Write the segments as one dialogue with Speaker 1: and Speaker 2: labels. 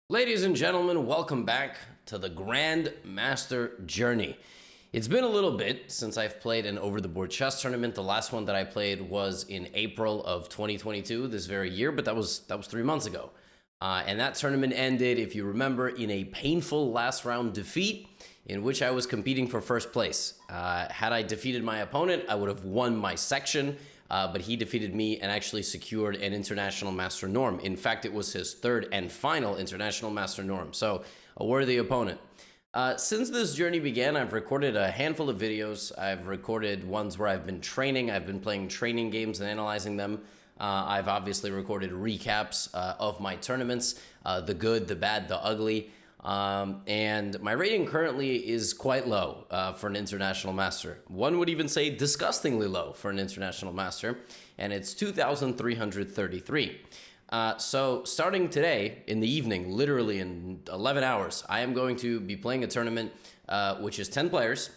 Speaker 1: Ladies and gentlemen, welcome back to the Grand Master Journey. It's been a little bit since I've played an over-the-board chess tournament. The last one that I played was in April of 2022, this very year, but that was 3 months ago. And that tournament ended, if you remember, in a painful last round defeat in which I was competing for first place. Had I defeated my opponent, I would have won my section. But he defeated me and actually secured an international master norm. In fact, it was his third and final international master norm, so a worthy opponent. Since this journey began, I've recorded a handful of videos. I've recorded ones where I've been training. I've been playing training games and analyzing them. I've obviously recorded recaps of my tournaments, the good, the bad, the ugly. And my rating currently is quite low for an international master. One would even say disgustingly low for an international master, and it's 2,333. So starting today in the evening, literally in 11 hours, I am going to be playing a tournament which is 10 players,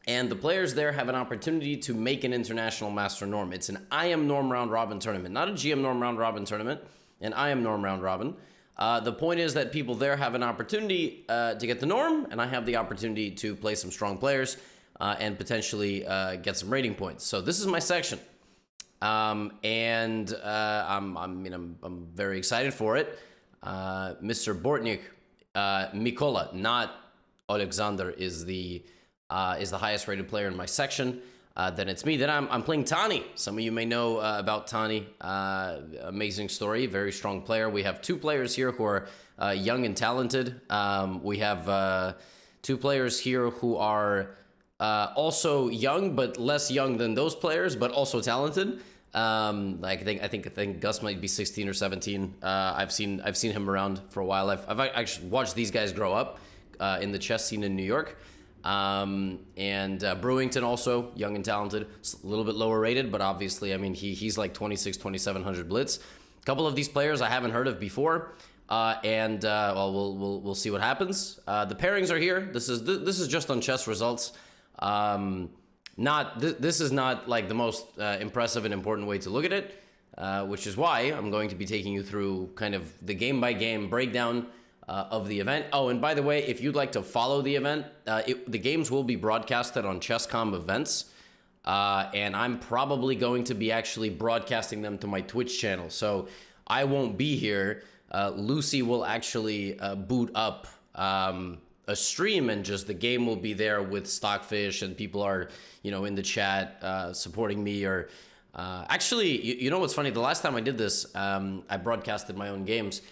Speaker 1: and the players there have an opportunity to make an international master norm. It's an IM norm round robin tournament, not a GM norm round robin tournament, an IM norm round robin. The point is that people there have an opportunity to get the norm, and I have the opportunity to play some strong players and potentially get some rating points. So this is my section, and I'm very excited for it. Mr. Bortnik, Mykola, not Alexander, is the highest rated player in my section. Then it's me. Then I'm playing Tani. Some of you may know about Tani. Amazing story, very strong player. We have two players here who are young and talented. We have two players here who are also young, but less young than those players, but also talented. I think Gus might be 16 or 17. I've seen him around for a while. I've actually watched these guys grow up in the chess scene in New York. And Brewington also young and talented, a little bit lower rated, but obviously, I mean, he's like 2700 blitz. A couple of these players I haven't heard of before, well, we'll see what happens. The pairings are here. This is just on chess results. This is not like the most impressive and important way to look at it, which is why I'm going to be taking you through kind of the game by game breakdown of the event. Oh, and by the way, if you'd like to follow the event, the games will be broadcasted on Chess.com events, and I'm probably going to be actually broadcasting them to my Twitch channel. So I won't be here. Lucy will actually boot up a stream, and just the game will be there with Stockfish, and people are, in the chat supporting me. Or actually, you know what's funny? The last time I did this, I broadcasted my own games.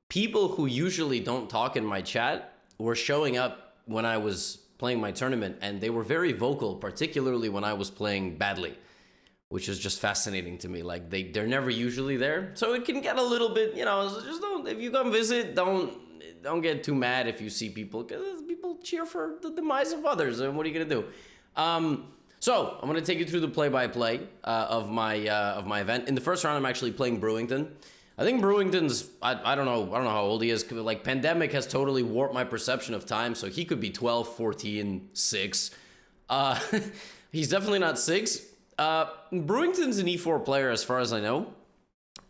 Speaker 1: People who usually don't talk in my chat were showing up when I was playing my tournament, and they were very vocal, particularly when I was playing badly, which is just fascinating to me. Like they're never usually there, so it can get a little bit, just don't. If you come visit, don't get too mad if you see people, because people cheer for the demise of others, and what are you gonna do? So I'm gonna take you through the play-by-play of my event. In the first round, I'm actually playing Brewington. I think Brewington's, I don't know how old he is. Like, pandemic has totally warped my perception of time, so he could be 12, 14, 6. He's definitely not 6. Brewington's an E4 player as far as I know.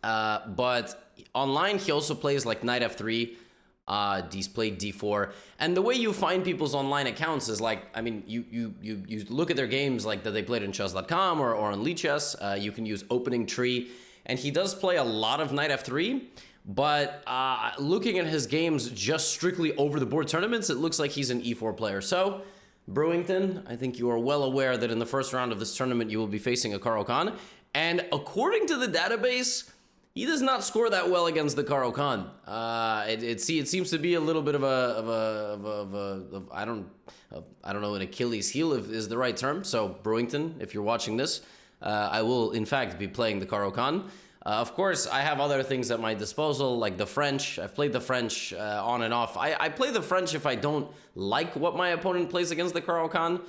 Speaker 1: But online, he also plays like knight F3. He's played D4. And the way you find people's online accounts is like, I mean, you look at their games like that they played on chess.com or on Lichess. You can use opening tree. And he does play a lot of knight F3, but looking at his games just strictly over the board tournaments, it looks like he's an E4 player. So, Brewington, I think you are well aware that in the first round of this tournament, you will be facing a Caro-Kann. And according to the database, he does not score that well against the Caro-Kann. It seems to be a little bit of I don't know, an Achilles heel is the right term. So, Brewington, if you're watching this, I will, in fact, be playing the Caro-Kann. Of course, I have other things at my disposal, like the French. I've played the French on and off. I play the French if I don't like what my opponent plays against the Caro-Kann.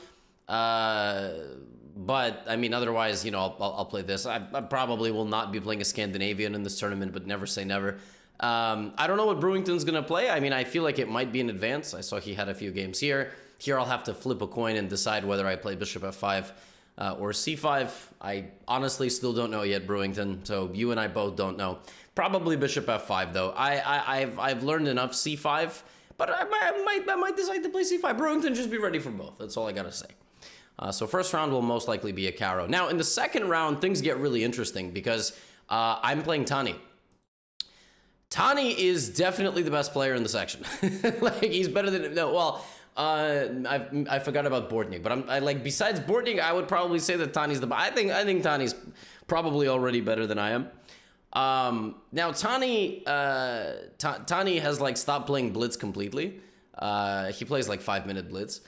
Speaker 1: But, I mean, otherwise, I'll play this. I probably will not be playing a Scandinavian in this tournament, but never say never. I don't know what Brewington's going to play. I mean, I feel like it might be in advance. I saw he had a few games here. Here I'll have to flip a coin and decide whether I play Bishop F5 or c5. I honestly still don't know yet, Brewington. So you and I both don't know. Probably bishop f5 though. I've learned enough c5, but I might decide to play c5. Brewington, just be ready for both. That's all I gotta say. So first round will most likely be a Caro. Now in the second round, things get really interesting because I'm playing Tani. Tani is definitely the best player in the section. Like he's better than I forgot about Bortnik, but I like besides Bortnik, I would probably say that Tani's the. I think Tani's probably already better than I am. Now Tani has like stopped playing blitz completely. He plays like 5-minute blitz.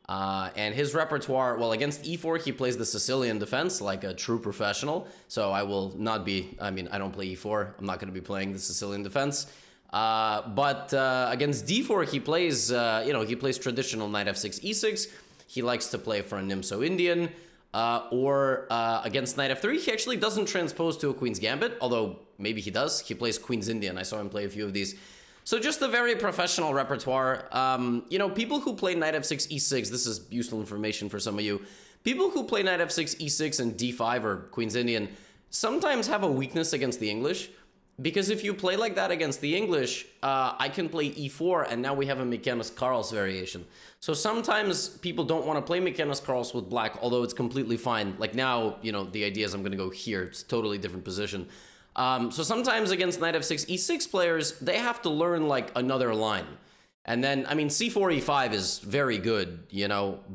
Speaker 1: And his repertoire, well, against e4, he plays the Sicilian defense like a true professional. So I will not be, I don't play e4. I'm not going to be playing the Sicilian defense. But against d4, he plays, he plays traditional knight f6, e6. He likes to play for a Nimso Indian. Or against knight f3, he actually doesn't transpose to a queen's gambit, although maybe he does. He plays queen's Indian. I saw him play a few of these. So just a very professional repertoire. People who play knight f6, e6, this is useful information for some of you. People who play knight f6, e6, and d5 or queen's Indian sometimes have a weakness against the English. Because if you play like that against the English, I can play e4, and now we have a Mykola variation. So sometimes people don't want to play Mykola with black, although it's completely fine. Like now, the idea is I'm going to go here. It's a totally different position. So sometimes against knight f6, e6 players, they have to learn like another line. And then, c4, e5 is very good,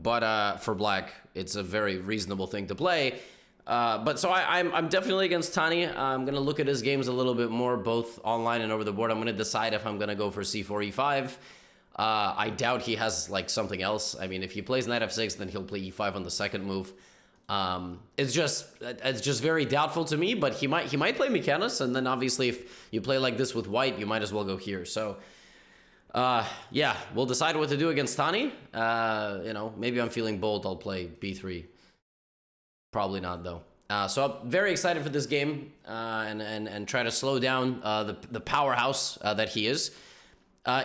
Speaker 1: but for black, it's a very reasonable thing to play. But so I'm definitely against Tani. I'm going to look at his games a little bit more, both online and over the board. I'm going to decide if I'm going to go for c4, e5. I doubt he has like something else. If he plays knight f6, then he'll play e5 on the second move. It's just very doubtful to me, but he might play Mykola, and then obviously if you play like this with white, you might as well go here. So yeah, we'll decide what to do against Tani. Maybe I'm feeling bold, I'll play b3. Probably not though. So I'm very excited for this game, and try to slow down the powerhouse that he is.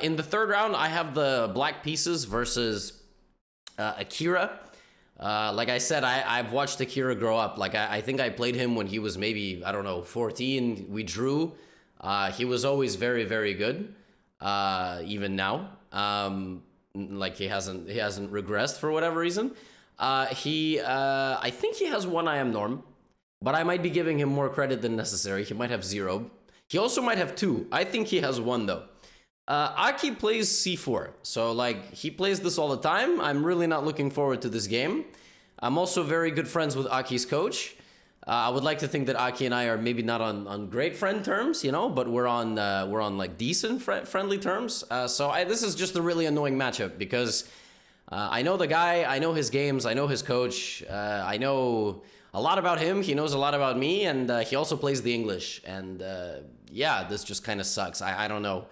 Speaker 1: In the third round, I have the black pieces versus Akira. Like I said, I've watched Akira grow up. Like I think I played him when he was maybe, 14. We drew. He was always very, very good. Even now. Like he hasn't regressed for whatever reason. I think he has one I am norm, but I might be giving him more credit than necessary. He might have 0. He also might have 2. I think he has 1 though. Aki plays c4, so like he plays this all the time. I'm really not looking forward to this game. I'm also very good friends with Aki's coach. I would like to think that Aki and I are maybe not on great friend terms, but we're on like decent friendly terms. So this is just a really annoying matchup because I know the guy, I know his games, I know his coach, I know a lot about him. He knows a lot about me, and he also plays the English. And yeah, this just kind of sucks. I don't know.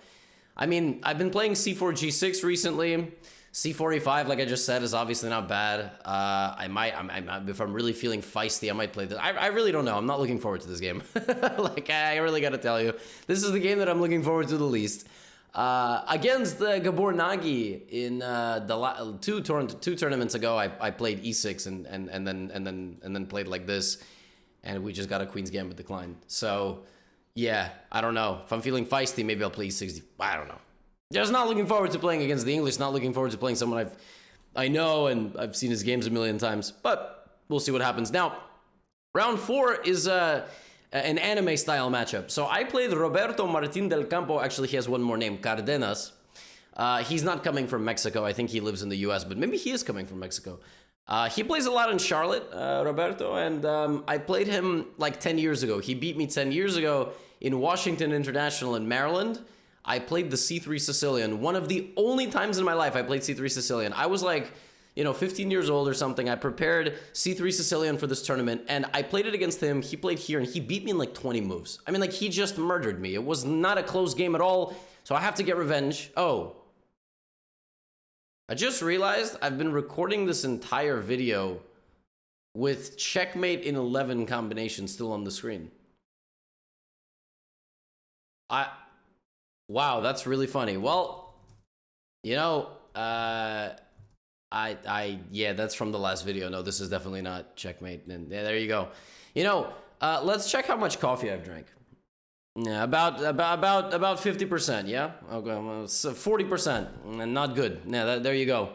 Speaker 1: I've been playing c4, g6 recently. c4, e5, like I just said, is obviously not bad. If I'm really feeling feisty, I might play this. I really don't know. I'm not looking forward to this game. Like, I really got to tell you. This is the game that I'm looking forward to the least. Against Gabor Nagy in the two tournaments ago, I played e6 and then played like this, and we just got a Queen's Gambit decline. So yeah, I don't know. If I'm feeling feisty, maybe I'll play e6. I don't know. Just not looking forward to playing against the English. Not looking forward to playing someone I know and I've seen his games a million times. But we'll see what happens. Now, round 4 is an anime style matchup. So I played Roberto Martin del Campo. Actually, he has one more name, Cardenas. He's not coming from Mexico. I think he lives in the US, but maybe he is coming from Mexico. He plays a lot in Charlotte, Roberto, and I played him like 10 years ago. He beat me 10 years ago in Washington International in Maryland. I played the C3 Sicilian. One of the only times in my life I played C3 Sicilian. I was like, 15 years old or something. I prepared C3 Sicilian for this tournament, and I played it against him. He played here, and he beat me in like 20 moves. He just murdered me. It was not a close game at all, so I have to get revenge. Oh. I just realized I've been recording this entire video with checkmate in 11 combination still on the screen. Wow, that's really funny. Well, Yeah, that's from the last video. No, this is definitely not checkmate. And yeah, there you go. You know, let's check how much coffee I've drank. Yeah, about 50%. Yeah, okay, well, so 40%, and not good. Yeah, there you go.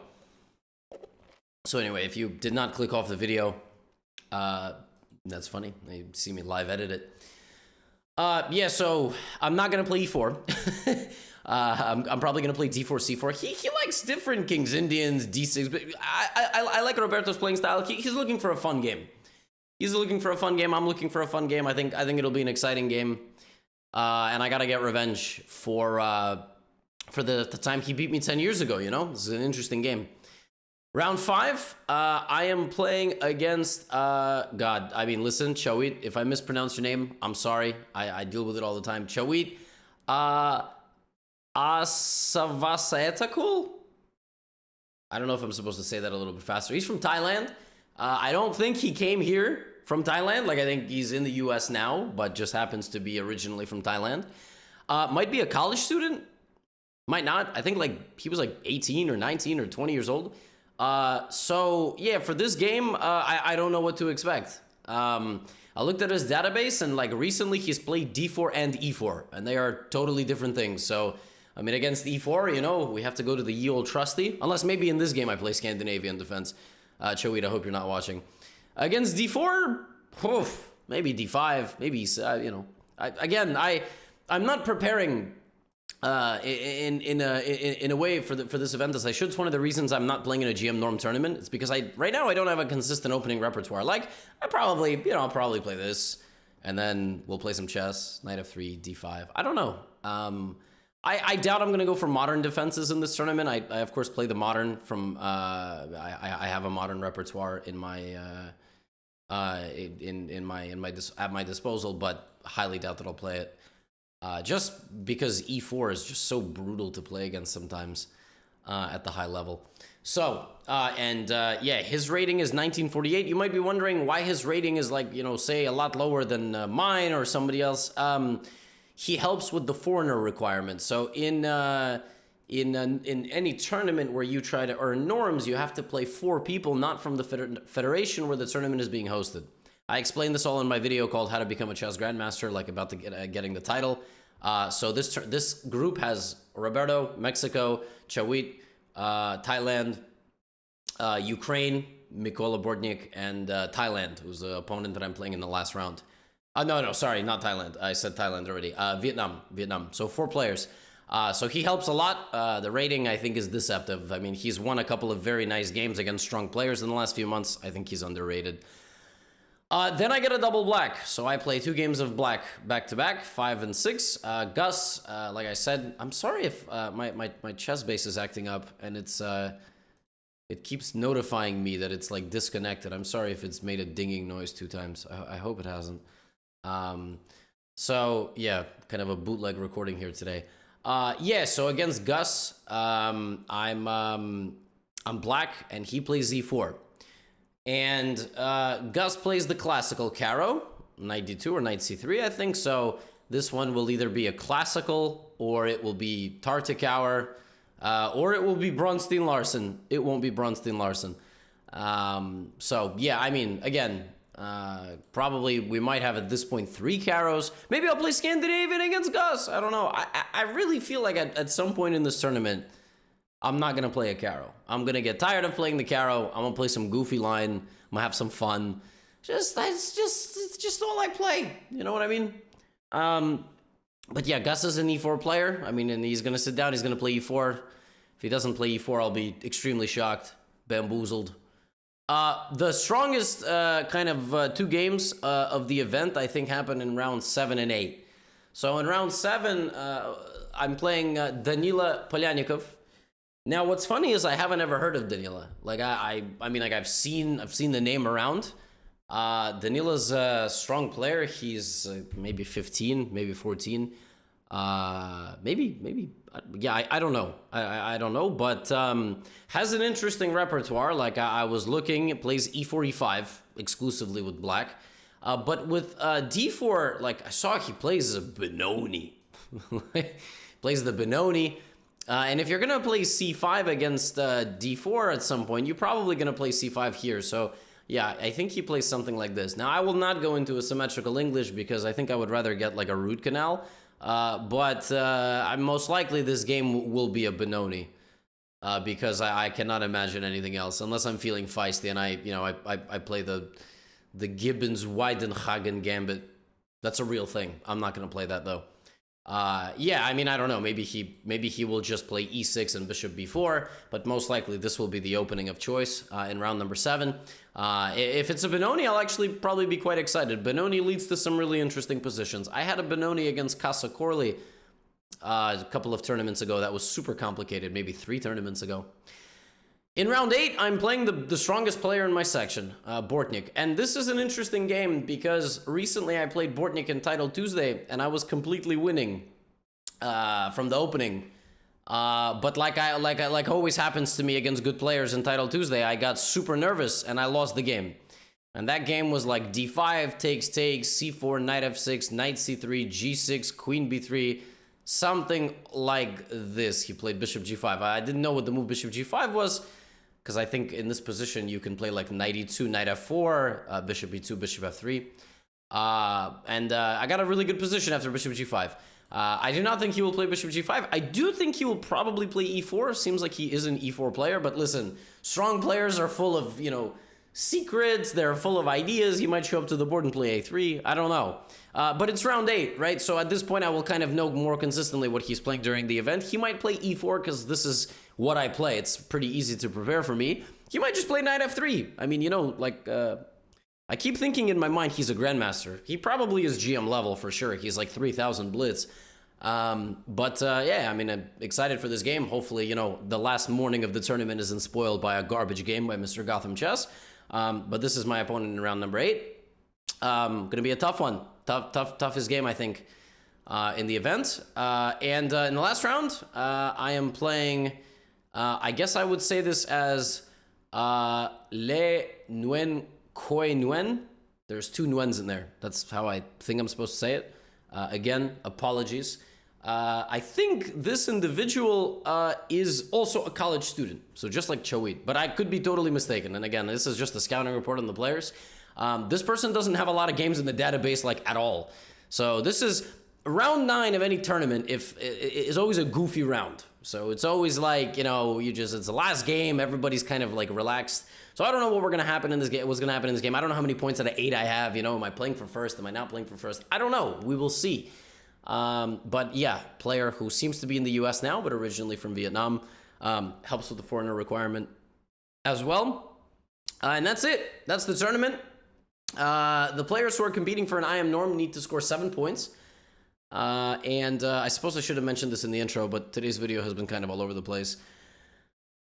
Speaker 1: So anyway, if you did not click off the video, that's funny. You see me live edit it. Yeah, so I'm not gonna play e4. I'm probably gonna play d4, c4. He likes different kings, Indians, d6. But I like Roberto's playing style. He's looking for a fun game. He's looking for a fun game. I'm looking for a fun game. I think it'll be an exciting game. And I gotta get revenge for the time he beat me 10 years ago. You know, this is an interesting game. Round 5, I am playing against, God, I mean, listen, Chawit, if I mispronounce your name, I'm sorry. I deal with it all the time. Chawit, Asavasaetakul? I don't know if I'm supposed to say that a little bit faster. He's from Thailand. I don't think he came here from Thailand. Like, I think he's in the US now, but just happens to be originally from Thailand. Might be a college student. Might not. I think, like, he was, like, 18 or 19 or 20 years old. So yeah, for this game, I don't know what to expect. I looked at his database, and like recently he's played d4 and e4, and they are totally different things. So, I mean, against e4, you know, we have to go to the ye old trusty, unless maybe in this game I play Scandinavian defense. Chawit, I hope you're not watching. Against d4, maybe d5, maybe, you know, I'm not preparing in a way for this event as I should. It's one of the reasons I'm not playing in a GM norm tournament. It's because right now I don't have a consistent opening repertoire. Like, I'll probably play this, and then we'll play some chess, knight f3, d5. I don't know. I doubt I'm gonna go for modern defenses in this tournament. I of course play the modern from I have a modern repertoire in my at my disposal, but highly doubt that I'll play it. Just because e4 is just so brutal to play against sometimes at the high level. So, yeah, his rating is 1948. You might be wondering why his rating is, like, you know, say a lot lower than mine or somebody else. He helps with the foreigner requirement. So in any tournament where you try to earn norms, you have to play 4 people, not from the federation where the tournament is being hosted. I explained this all in my video called How to Become a Chess Grandmaster, like about getting the title. So this group has Roberto, Mexico, Chawit, Thailand, Ukraine, Mykola Bordnik, and Thailand, who's the opponent that I'm playing in the last round. No, sorry, not Thailand. I said Thailand already. Vietnam. So 4 players. So he helps a lot. The rating, I think, is deceptive. I mean, he's won a couple of very nice games against strong players in the last few months. I think he's underrated. Then I get a double black. So I play 2 games of black back-to-back, 5 and 6. Gus, like I said, I'm sorry if my chess base is acting up, and it keeps notifying me that it's, like, disconnected. I'm sorry if it's made a dinging noise 2 times. I hope it hasn't. So, yeah, kind of a bootleg recording here today. Yeah, so against Gus, I'm black, and he plays z4. And Gus plays the classical Caro, knight d2 or knight c3, I think. So this one will either be a classical, or it will be Tartakower, or it will be Bronstein-Larsen. It won't be Bronstein-Larsen. So, yeah, I mean, again, probably we might have at this point 3 Caros. Maybe I'll play Scandinavian against Gus. I don't know. I really feel like at some point in this tournament, I'm not going to play a Caro. I'm going to get tired of playing the Caro. I'm going to play some goofy line. I'm going to have some fun. It's just all I play. You know what I mean? But yeah, Gus is an e4 player. I mean, and he's going to sit down. He's going to play e4. If he doesn't play e4, I'll be extremely shocked, bamboozled. The strongest kind of 2 games of the event, I think, happened in round 7 and 8. So in round 7, I'm playing Danila Polyanikov. Now, what's funny is I haven't ever heard of Danila. Like, I mean, like, I've seen the name around. Danila's a strong player. He's maybe 15, maybe 14. Maybe, yeah, I don't know. I don't know, but has an interesting repertoire. Like, I was looking, it plays e4, e5 exclusively with black. But with d4, like, I saw he plays a Benoni. Plays the Benoni. And if you're going to play c5 against d4 at some point, you're probably going to play c5 here. So, yeah, I think he plays something like this. Now, I will not go into a symmetrical English because I think I would rather get like a root canal. But most likely this game will be a Benoni. Because I cannot imagine anything else unless I'm feeling feisty and I play the Gibbons Weidenhagen gambit. That's a real thing. I'm not going to play that though. Yeah, I mean, I don't know. Maybe he will just play e6 and bishop b4, but most likely this will be the opening of choice in round number 7. If it's a Benoni, I'll actually probably be quite excited. Benoni leads to some really interesting positions. I had a Benoni against Casa Corley a couple of tournaments ago. That was super complicated, maybe 3 tournaments ago. In round 8, I'm playing the strongest player in my section, Bortnik. And this is an interesting game because recently I played Bortnik in Title Tuesday and I was completely winning from the opening. But like always happens to me against good players in Title Tuesday, I got super nervous and I lost the game. And that game was like d5, takes, c4, knight f6, knight c3, g6, queen b3, something like this. He played bishop g5. I didn't know what the move bishop g5 was, because I think in this position you can play like knight e2, knight f4, bishop e2, bishop f3. I got a really good position after bishop g5. I do not think he will play bishop g5. I do think he will probably play e4. Seems like he is an e4 player, but listen, strong players are full of, secrets. They're full of ideas. He might show up to the board and play a3. I don't know. But it's round 8, right? So at this point, I will kind of know more consistently what he's playing during the event. He might play e4 because this is what I play. It's pretty easy to prepare for me. He might just play knight f3. I mean, I keep thinking in my mind he's a grandmaster. He probably is GM level for sure. He's like 3,000 blitz. Yeah, I mean, I'm excited for this game. Hopefully, the last morning of the tournament isn't spoiled by a garbage game by Mr. GothamChess. But this is my opponent in round number 8. Gonna be a tough one. Toughest game, I think, in the event. In the last round, I am playing, I guess I would say this as Le Nguyen Khoi Nguyen. There's 2 Nguyen's in there. That's how I think I'm supposed to say it. Again, apologies. I think this individual is also a college student, so just like Chawit, but I could be totally mistaken. And again, this is just a scouting report on the players. This person doesn't have a lot of games in the database, like, at all. So this is round 9 of any tournament. Is always a goofy round. So it's always like, it's the last game. Everybody's kind of like relaxed. So I don't know what's going to happen in this game. I don't know how many points out of 8 I have. Am I playing for first? Am I not playing for first? I don't know. We will see. But yeah, player who seems to be in the US now, but originally from Vietnam, helps with the foreigner requirement as well. And that's it. That's the tournament. The players who are competing for an IM norm need to score 7 points. I suppose I should have mentioned this in the intro, but today's video has been kind of all over the place.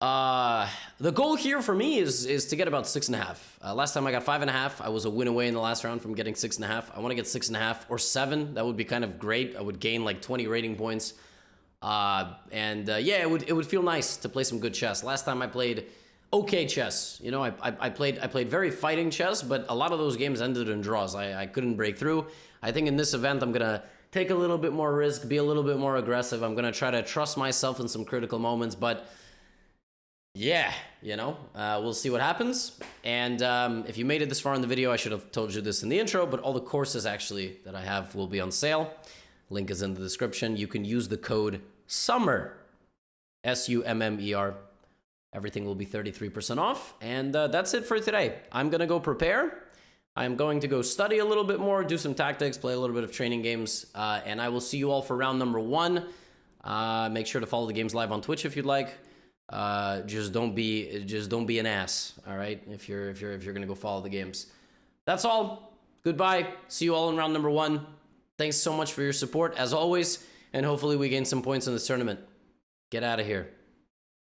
Speaker 1: The goal here for me is to get about 6.5. Last time I got 5.5. I was a win away in the last round from getting 6.5. I want to get 6.5 or 7. That would be kind of great. I would gain like 20 rating points. Yeah, it would feel nice to play some good chess. Last time I played okay chess. I played very fighting chess, but a lot of those games ended in draws. I couldn't break through. I think in this event I'm gonna take a little bit more risk, be a little bit more aggressive. I'm gonna try to trust myself in some critical moments, but yeah, we'll see what happens. And if you made it this far in the video, I should have told you this in the intro, but all the courses actually that I have will be on sale. Link is in the description. You can use the code SUMMER, SUMMER. Everything will be 33% off. And that's it for today. I'm going to go prepare. I'm going to go study a little bit more, do some tactics, play a little bit of training games. And I will see you all for round number 1. Make sure to follow the games live on Twitch if you'd like. Just don't be an ass, all right? If you're gonna go follow the games. That's all. Goodbye. See you all in round number 1. Thanks so much for your support as always, and hopefully we gain some points in this tournament. Get out of here.